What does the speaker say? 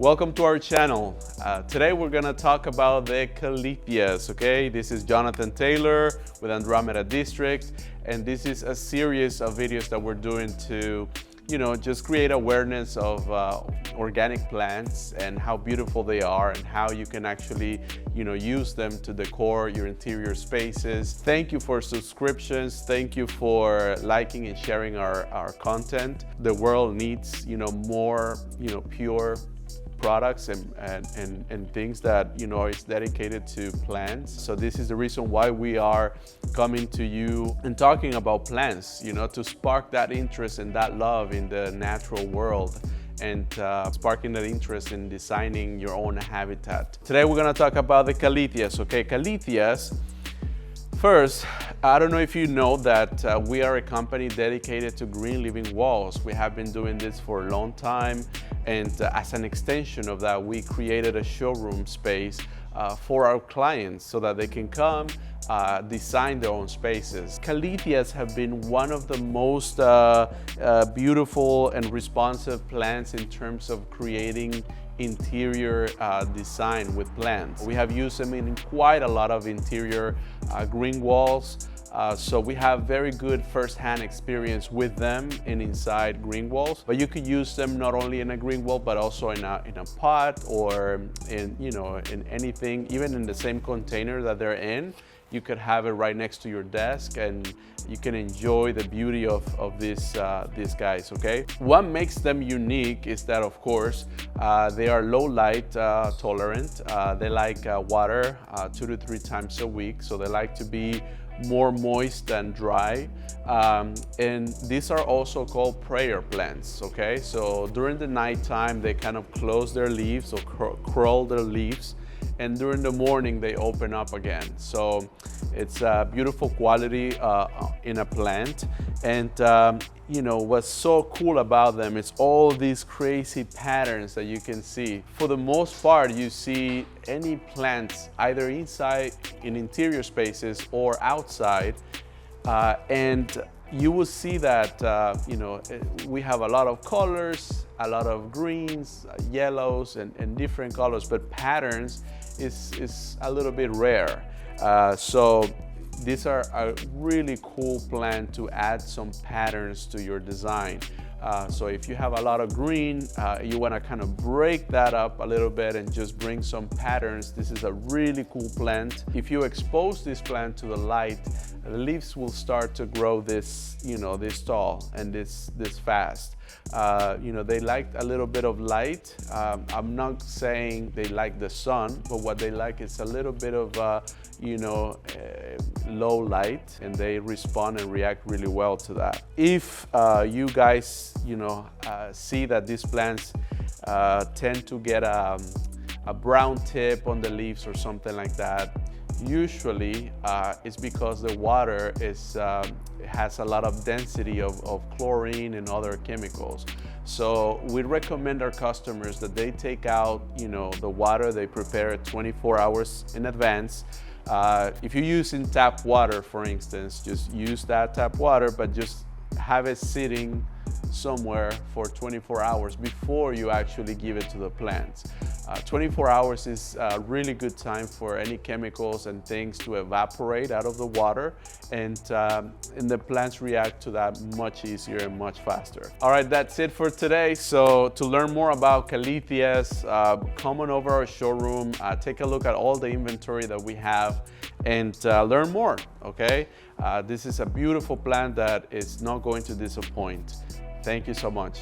Welcome to our channel. Today we're gonna talk about the Caletheas, okay? This is Jonathan Taylor with Andromeda District, and this is a series of videos that we're doing to, just create awareness of organic plants and how beautiful they are and how you can actually, use them to decor your interior spaces. Thank you for subscriptions. Thank you for liking and sharing our content. The world needs, more, pure products and things that is dedicated to plants. So this is the reason why we are coming to you and talking about plants, to spark that interest and that love in the natural world and sparking that interest in designing your own habitat. Today we're going to talk about the Caletheas, okay? Caletheas, first, I don't know if you know that we are a company dedicated to green living walls. We have been doing this for a long time, and as an extension of that, we created a showroom space for our clients so that they can come design their own spaces. Caletheas have been one of the most beautiful and responsive plants in terms of creating interior design with plants. We have used them in quite a lot of interior green walls. So we have very good first-hand experience with them and inside green walls. But you could use them not only in a green wall, but also in a pot or in anything, even in the same container that they're in. You could have it right next to your desk and you can enjoy the beauty of these guys, okay? What makes them unique is that, of course, they are low light tolerant. They like water 2 to 3 times a week, so they like to be more moist than dry. And these are also called prayer plants, okay? So during the nighttime, they kind of close their leaves or curl their leaves, and during the morning they open up again. So it's a beautiful quality in a plant. And what's so cool about them is all these crazy patterns that you can see. For the most part, you see any plants either inside in interior spaces or outside, and you will see that we have a lot of colors, a lot of greens, yellows, and different colors, but patterns is a little bit rare. So these are a really cool plant to add some patterns to your design. So if you have a lot of green, you want to kind of break that up a little bit and just bring some patterns. This is a really cool plant. If you expose this plant to the light, the leaves will start to grow this tall and this fast. They like a little bit of light. I'm not saying they like the sun, but what they like is a little bit of low light, and they respond and react really well to that. If you guys see that these plants tend to get a brown tip on the leaves or something like that, usually it's because the water has a lot of density of chlorine and other chemicals. So we recommend our customers that they take out the water, they prepare it 24 hours in advance. If you're using tap water, for instance, just use that tap water, but just have it sitting somewhere for 24 hours before you actually give it to the plants. 24 hours is a really good time for any chemicals and things to evaporate out of the water, and the plants react to that much easier and much faster. All right, that's it for today. So to learn more about Caletheas, come on over our showroom, take a look at all the inventory that we have, and learn more, okay? This is a beautiful plant that is not going to disappoint. Thank you so much.